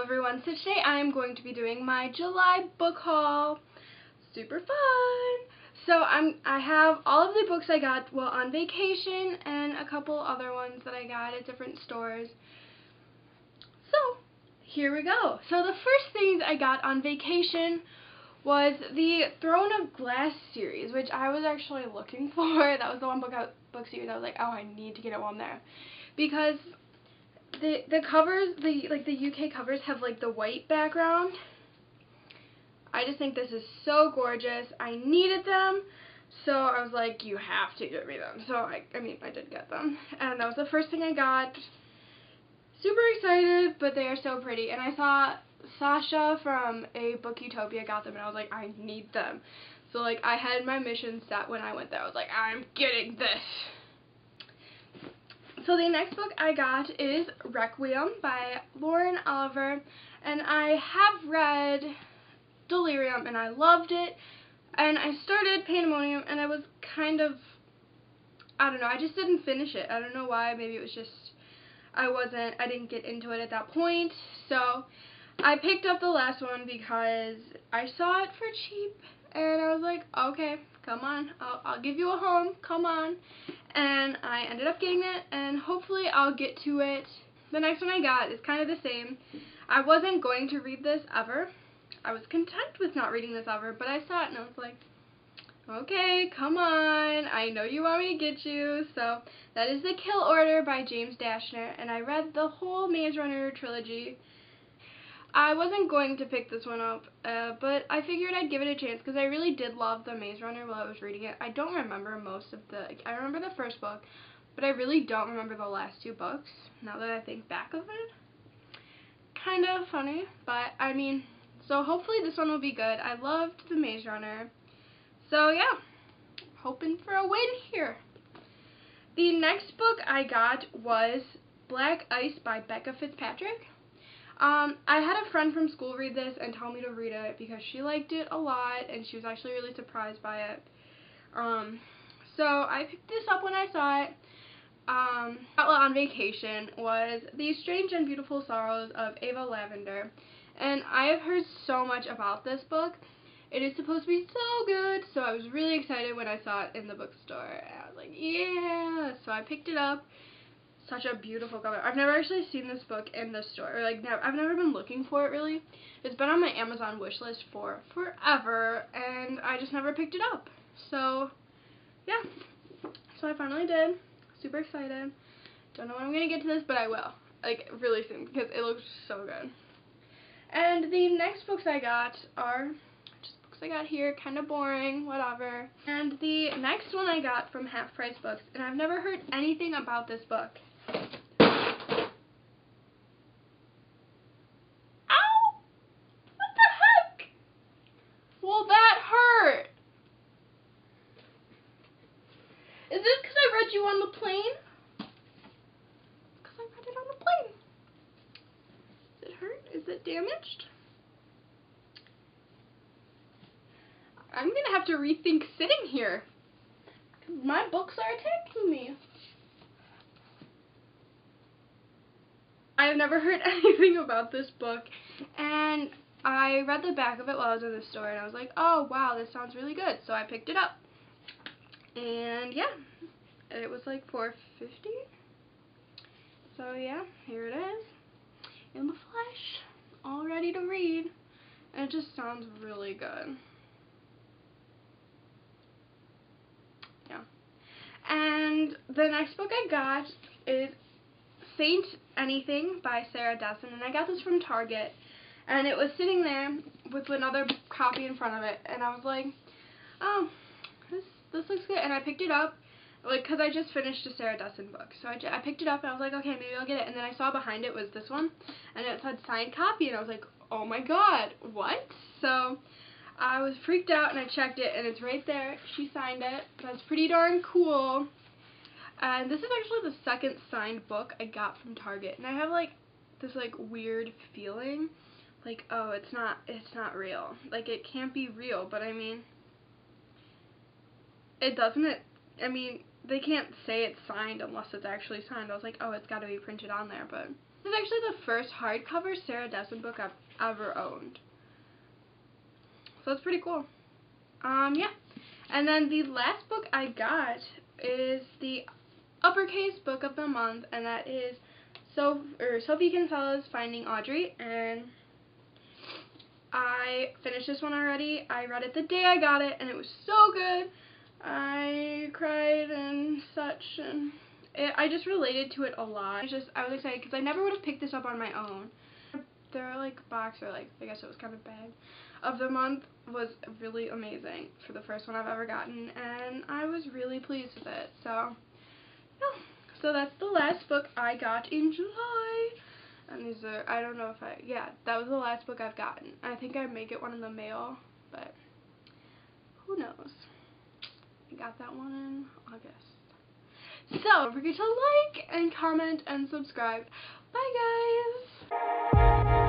everyone, so today I am going to be doing my July book haul. Super fun! So I have all of the books I got while on vacation and a couple other ones that I got at different stores. So here we go. So the first things I got on vacation was the Throne of Glass series, which I was actually looking for. That was the one book series I was like, oh, I need to get it while I'm there, because the covers, the UK covers have like the white background. I just think this is so gorgeous. I needed them, so I was like, you have to get me them. So I did get them, and that was the first thing I got. Super excited, but they are so pretty. And I saw Sasha from A Book Utopia got them, and I was like, I need them. So like I had my mission set when I went there. I was like, I'm getting this. So the next book I got is Requiem by Lauren Oliver, and I have read Delirium and I loved it, and I started Pandemonium and I was kind of, I don't know, I just didn't finish it. I don't know why. Maybe it was just I didn't get into it at that point. So I picked up the last one because I saw it for cheap and I was like, okay, come on, I'll give you a home, come on. And I ended up getting it, and hopefully I'll get to it. The next one I got is kind of the same. I wasn't going to read this ever. I was content with not reading this ever, but I saw it and I was like, okay, come on, I know you want me to get you. So that is The Kill Order by James Dashner, and I read the whole Maze Runner trilogy. I wasn't going to pick this one up, but I figured I'd give it a chance because I really did love the Maze Runner while I was reading it. I don't remember most of I remember the first book, but I really don't remember the last two books, now that I think back of it. Kind of funny, but I mean, so hopefully this one will be good. I loved the Maze Runner, so yeah, hoping for a win here. The next book I got was Black Ice by Becca Fitzpatrick. I had a friend from school read this and tell me to read it because she liked it a lot and she was actually really surprised by it. So I picked this up when I saw it. On vacation was The Strange and Beautiful Sorrows of Ava Lavender, and I have heard so much about this book. It is supposed to be so good, so I was really excited when I saw it in the bookstore. And I was like, yeah! So I picked it up. Such a beautiful cover. I've never actually seen this book in the store. Like, I've never been looking for it, really. It's been on my Amazon wish list for forever, and I just never picked it up. So, yeah. So I finally did. Super excited. Don't know when I'm going to get to this, but I will. Like, really soon, because it looks so good. And the next books I got are just books I got here, kind of boring, whatever. And the next one I got from Half Price Books, and I've never heard anything about this book. Well, that hurt. Is this because I read you on the plane? Because I read it on the plane. Does it hurt? Is it damaged? I'm going to have to rethink sitting here. My books are attacking me. I have never heard anything about this book, and I read the back of it while I was in the store, and I was like, oh, wow, this sounds really good. So I picked it up. And, yeah, it was like $4.50. So, yeah, here it is. In the flesh. All ready to read. And it just sounds really good. Yeah. And the next book I got is Saint Anything by Sarah Dessen, and I got this from Target, and it was sitting there with another copy in front of it, and I was like, oh, this looks good, and I picked it up, like, because I just finished a Sarah Dessen book, so I picked it up, and I was like, okay, maybe I'll get it, and then I saw behind it was this one, and it said signed copy, and I was like, oh my god, what? So I was freaked out, and I checked it, and it's right there. She signed it. That's pretty darn cool. And this is actually the second signed book I got from Target, and I have like this like weird feeling, like, oh, it's not real. Like, it can't be real, but I mean, it doesn't. I mean, they can't say it's signed unless it's actually signed. I was like, oh, it's got to be printed on there, but This is actually the first hardcover Sarah Dessen book I've ever owned. So that's pretty cool. Yeah. And then the last book I got is the uppercase book of the month, and that is Sophie Kinsella's Finding Audrey, and I finished this one already. I read it the day I got it, and it was so good. I cried and such, and I just related to it a lot. I was excited because I never would have picked this up on my own. Their box, or I guess it was kind of bag, of the month was really amazing for the first one I've ever gotten, and I was really pleased with it. So yeah, so that's the last book I got in July. And these are, I don't know if yeah, that was the last book I've gotten. I think I may get one in the mail, but who knows. I got that one in August. So, don't forget to like and comment and subscribe. Bye, guys!